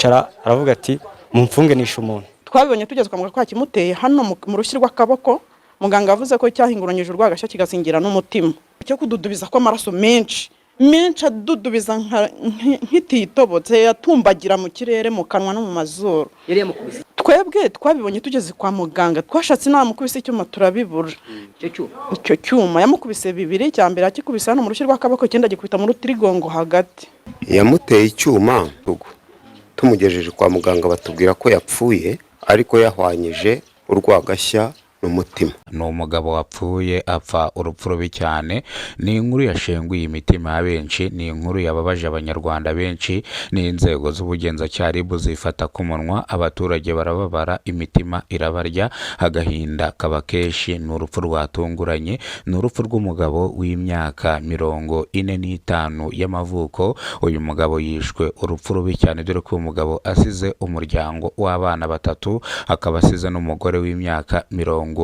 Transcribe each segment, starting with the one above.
aricara aravuga ati mumfunge nishe umuntu. Twabibonye tugeze kwa muganga kimuteye hano mu rushyi rw'akaboko, muganga yavuze ko cyahinguranyije urwagashya kigasingira n'umutima. Cyo kududubiza ko amaraso menshi adudubiza nk'ititobotse yatumbagira mu kirere mu kanwa no mu mazuru. Yari yamukubise. Twebwe twabibonye tugeze kwa muganga, twashatse inama mukubise icyuma turabibura. Icyo cyuma yamukubise bibiri, cyambere akikubise hano mu rushyi rw'akaboko, cyenda gikubita mu rutirigongo hagati. Yamuteye icyuma tumugejeje kwa muganga batubwira ko yapfuye, ariko yahwanyije urwagashya n'umutima. Ni umugabo wapfuye apfa urupfu rubi cyane. Ni inkuru yashenguye imitima ya benshi, ni inkuru yababaje abanyarwanda benshi, ni inzego z'ubugenzacyaha RIB zifata ku munwa, abaturage barababara, imitima irabarya, agahinda kaba kenshi. Ni urupfu rwatunguranye, ni urupfu rw'umugabo w'imyaka 45 y'amavuko. Uyu mugabo yishwe urupfu rubi cyane, dore ko uyu mugabo asize umuryango w'abana 3, akaba asize n'umugore w'imyaka 40,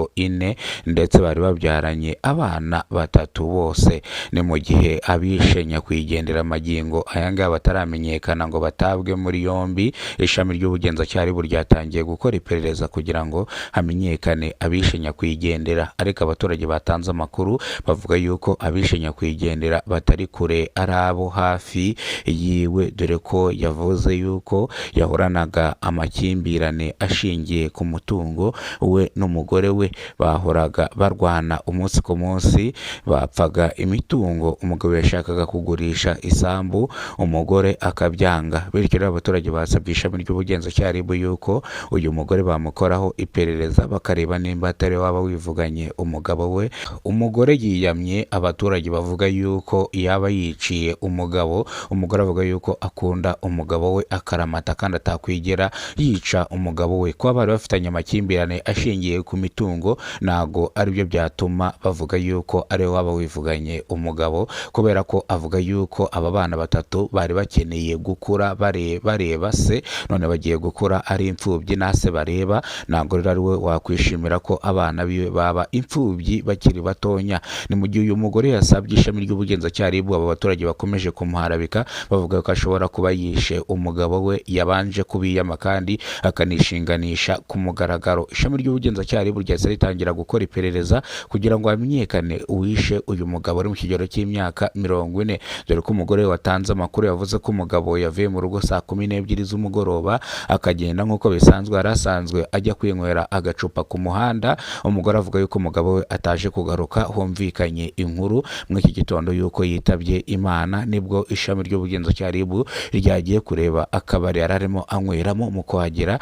ndetse bari babyaranye abana 3 bose. Ni mu gihe abishe nyakwigendera magingo ayanga bataramenyekana ngo batabwe muri yombi. Ishami ry'ubugenzacyaha RIB ryatangiye gukora iperereza kugira ngo hamenyekane abishe nyakwigendera, ariko abaturage batanze amakuru bavuga yuko abishe nyakwigendera batari kure ari abo hafi yiwe, dore ko yavuze yuko yahoranaga amakimbirane ashingiye ku mutungo we n'umugore we, bahoraga barwana umunsi ku munsi, bapfaga imitungo. Umugabo yashakaga kugurisha isambu, umugore akabyanga. Bityo rero abaturage basabye ishami ry'ubugenzacyaha RIB yuko uyu mugore bamukoraho iperereza bakareba nimba atari waba wivuganye umugabo we. Umugore yiyamye, abaturage bavuga yuko yaba yiciye umugabo. Umugore avuga yuko akunda umugabo we akaramata kandi atakwigera yica umugabo we. Kuba bari bafitanye amakimbirane ashingiye ku mitungo nago aribyo byatuma bavuga yuko ari waba wivuganye umugabo, kubera ko avuga yuko aba bana 3 bari bakeneye gukura bareba se, none bagiye gukura ari imfubyi nase bareba. Nago rero ari we wakwishimira ko abana biwe baba imfubyi bakiri batonya. Ni mu gihe uyu mugore yasabye ishami ry'ubugenzacyaha RIB, aba baturage bakomeje kumuharabika bavuga ko ashobora kuba yishe umugabo we yabanje kubiyama kandi akanishinganisha ku mugaragaro. Ishami ry'ubugenzacyaha RIB ryahise ritangira gukora iperereza kugira ngo hamenyekane uwishe uyu mugabo uri mu kigero cy'imyaka 40, dore ko umugore watanze amakuru yavuze ko umugabo yavuye mu rugo saa 12 z'umugoroba akagenda nk'uko bisanzwe, arasanzwe ajya kwinywera agacupa ku muhanda. Umugore avuga yuko umugabo we ataje kugaruka, humvikanye inkuru mu iki gitondo yuko yitabye Imana. Nibwo ishami ry'ubugenzacyaha RIB ryagiye kureba akabari ararimo anyweramo. Mu kuhagera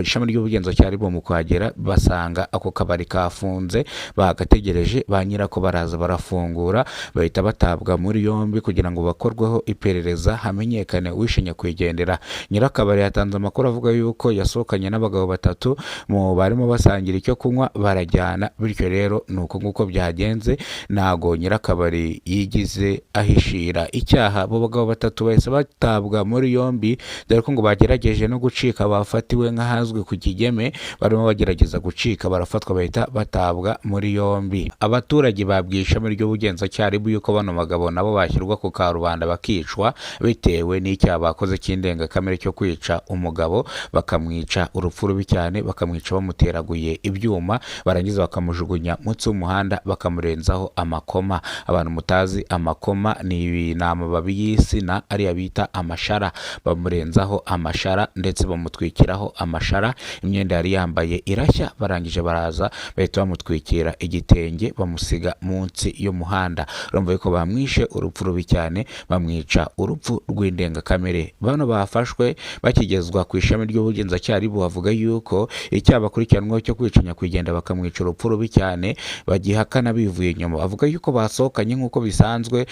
ishami ry'ubugenzacyaha RIB mu kuhagera basanga ako kabari kafunze, bagategereje ba nyirako baraza barafungura, bahita batabwa muri yombi kugira ngo bakorweho iperereza hamenyekane uwishe nyakwigendera. Nyirakabari yatanze amakuru avuga yuko yasohokanye n'abagabo 3 mu barimo basangira icyo kunywa barajyana. Bityo rero nuko nguko byagenze, nago nyirakabari yigize ahishira icyaha. Abo bagabo 3 bahise batabwa muri yombi, dore ko ngo bagerageje no gucika, bafatiwe nk'ahazwi ku Kigeme, barimo bagerageza gucika barafatwa bahita batabwa muri yombi. Abaturage babwiye ishami ry'ubugenzacyaha RIB yuko bano bagabo nabo bashyirwa ku karubanda bakicwa bitewe n'icyaha bakoze cy'indengakamere cyo kwica umugabo, bakamwica urupfu rubi cyane, bakamwica bamuteraguye ibyuma, barangiza bakamujugunya munsi y'umuhanda bakamurenzaho amakoma. Abantu mutazi amakoma ni amababi y'isina ariya bita amashara, bamurenzaho amashara ndetse bamutwikiraho amashara. Imyenda yari yambaye irashya, barangije baraza bahita bamutwikira igitenge bamusiga munsi y'umuhanda. Urumva yuko bamwishe urupfu rubi cyane, bamwica urupfu rw'indengakamere. Bano bafashwe bakigezwa ku ishami ry'ubugenzacyaha RIB bavuga yuko icyaha bakurikiranweho cyo kwica nyakwigendera bakamwica urupfu rubi cyane bagihakana bivuye inyuma. Bavuga yuko basohokanye nk'uko bisanzwe,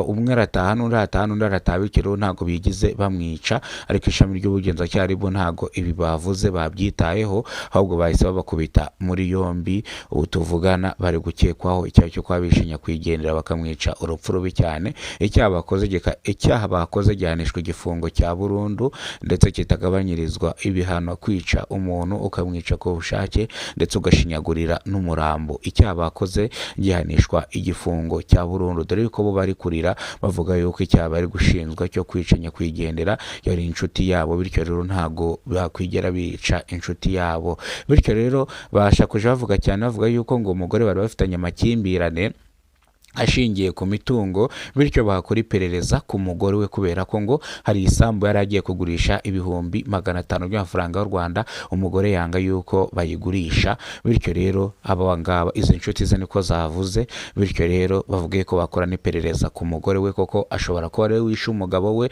umwe arataha n'undi arataha n'undi arataha, bityo ntago bigize bamwica. Ariko ishami ry'ubugenzacyaha RIB ntago ibi bavuze babyitayeho, ahubwo bahise babakubita kumukubita muri yombi. Ubu tuvugana bari gukekwaho icyaha cyo kuba bishe nyakwigendera bakamwica urupfu rubi cyane. Icyaha bakoze gihanishwa igifungo cya burundu ndetse kitagabanyirizwa ibihano, kwica umuntu ukamwica ku bushake ndetse ugashinyagurira n'umurambo. Icyaha bakoze gihanishwa igifungo cya burundu, dore ko bo bari kurira bavuga yuko icyaha bari gushinjwa cyo kwica nyakwigendera yari inshuti yabo, bityo rero ntago bakwigera bica inshuti yabo. Bityo rero bashakuje bavuga cyane bavuga yuko ngo umugore bari bafitanye amakimbirane ashingiye ku mitungo, bityo bakora iperereza ku mugore we kubera ko ngo hari isambu yari agiye kugurisha ibihumbi 500 by'amafaranga y'u Rwanda, umugore yanga yuko bayigurisha. Bityo rero abangaba izo inshuti ze niko zavuze, bityo rero bavuge ko bakora n'iperereza ku mugore we koko ashobora kuba ari wishe umugabo we,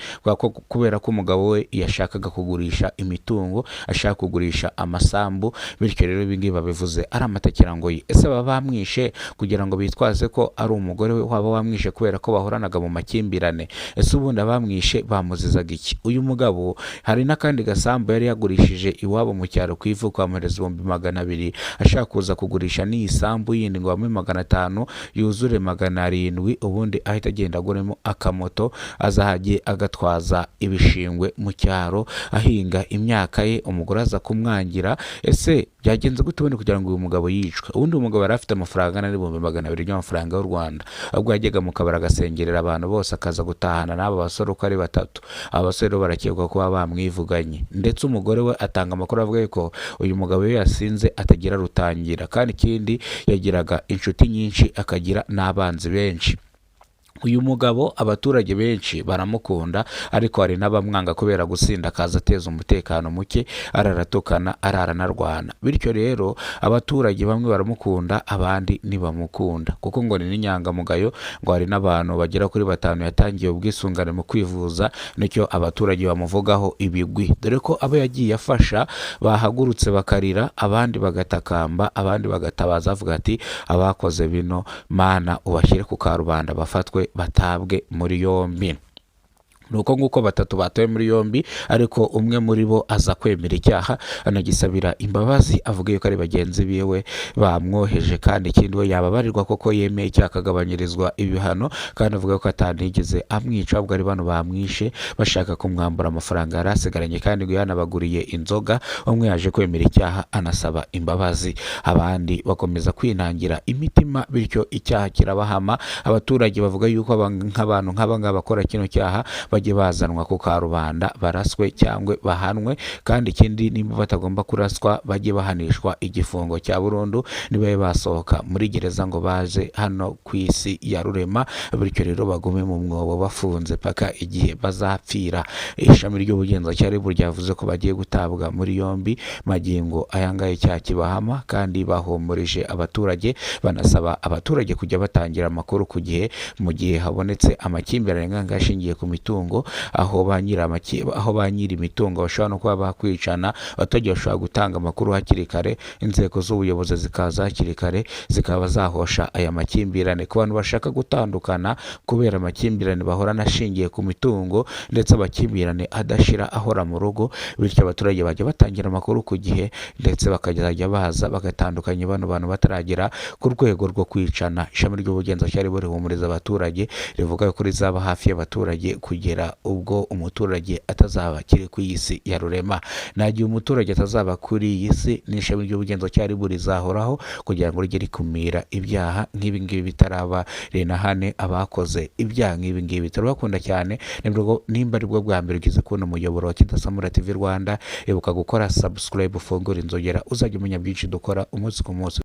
kubera ko umugabo we yashakaga kugurisha imitungo, ashaka kugurisha amasambu. Bityo rero ibingibi babivuze ari amatakira ngo ese baba bamwishe kugira ngo bitwaze ko ari umugore we waba wamwishe kubera ko bahoranaga mu makimbirane. Ese ubundi abamwishe bamuzizaga iki? Uyu mugabo hari n'akandi gasambu yari yagurishije iwabo mu cyaro ku ivu kwamuhereza 200,000, ashaka kuza kugurisha n'iyi sambu yindi ngo bamuhe 500 yuzure 700, ubundi ahita agenda aguremo akamoto azahajye agatwaza ibishingwe mu cyaro ahinga imyaka ye. Umugore aza kumwangira. Ese byagenze gute ubundi kugira ngo uyu mugabo yicwe? Ubundi umugabo yari afite amafaranga n'ibihumbi 200 by'amafaranga y'u Rwanda, ubwo yajyaga mu kabari agasengerera abantu bose akaza gutahana n'aba basore uko ari 3. Abasore barakekwa kuba bamwivuganye, ndetse umugore we atanga amakuru avuga ko uyu mugabo we yasinze atagira rutangira, kandi ikindi yagiraga inshuti nyinshi akagira n'abanzi benshi. Uyu mugabo abaturage benshi baramukunda, ariko hari n'abamwanga kubera gusinda akaza ateza umutekano muke, araratukana araranarwana. Bityo rero abaturage bamwe baramukunda abandi ntibamukunda, kuko ngo ni n'inyangamugayo. Ngo hari n'abantu bagera kuri 5 yatangiye ubwisungane mu kwivuza, nicyo abaturage bamuvugaho ibigwi, dore ko abo yagiye afasha bahagurutse bakarira, abandi bagatakamba, abandi bagatabaza avuga ati abakoze bino Mana ubashyire ku karubanda bafatwe batabwe muri yombi. Nuko nguko 3 batoye muri yombi, ariko umwe muri bo aza kwemera icyaha anagisabira imbabazi, avuga yuko ari bagenzi biwe bamwoheje, kandi ikindi we yababarirwa koko yemeye icyaha akagabanyirizwa ibihano, kandi avuga ko atanigeze amwica, ahubwo ari bano bamwishe bashaka kumwambura amafaranga yari asigaranye, kandi ngo yanabaguriye inzoga. Umwe yaje kwemera icyaha anasaba imbabazi, abandi bakomeza kwinangira imitima, bityo icyaha kirabahama. Abaturage bavuga yuko nk'abantu nk'abangaba bakora kino cyaha bajye bazanwa ku karubanda baraswe cyangwa bahanwe, kandi ikindi nimba batagomba kuraswa bajye bahanishwa igifungo cya burundu, nibaye basohoka muri gereza ngo baje hano ku isi ya rurema. Bityo rero bagume mu mwobo bafunze paka igihe bazapfira. Ishami ry'ubugenzacyaha ryavuze ko bagiye gutabwa muri yombi magingo ayangaye cyaha kibahama, kandi bahumurije abaturage banasaba abaturage kujya batangira amakuru ku gihe mu gihe habonetse amakimbirane ashingiye ku mitungo, aho ba nyiri imitungo bashobora no kuba bakwicana. Abaturage bashobora gutanga amakuru hakiri kare, inzego z'ubuyobozi zikaza hakiri kare zikaba zahosha aya makimbirane. Ku bantu bashaka gutandukana kubera amakimbirane bahorana ashingiye ku mitungo ndetse amakimbirane adashira ahora mu rugo, bityo abaturage bajya batangira amakuru ku gihe, ndetse bakajya baza bagatandukanya bano bantu bataragera ku rwego rwo kwicana. Ishami ry'ubugenzacyaha rihumuriza abaturage rivuga ko rizaba hafi y'abaturage kugera ubwo umuturage atazaba akiri ku isi ya rurema. Nagiye umuturage atazaba kuri iyi si, n'ishami ry'ubugenzacyaha rizahoraho kugira ngo rijye rikumira ibyaha nk'ibi ngibi bitaraba renahane abakoze ibyaha nk'ibi ngibi. Turabakunda cyane, nimba ari bwo bwa mbere ugize kubona umuyoboro wa Kidasamura TV Rwanda, ibuka gukora subscribe, ufungura inzogera uzajya umenya byinshi dukora umunsi ku munsi.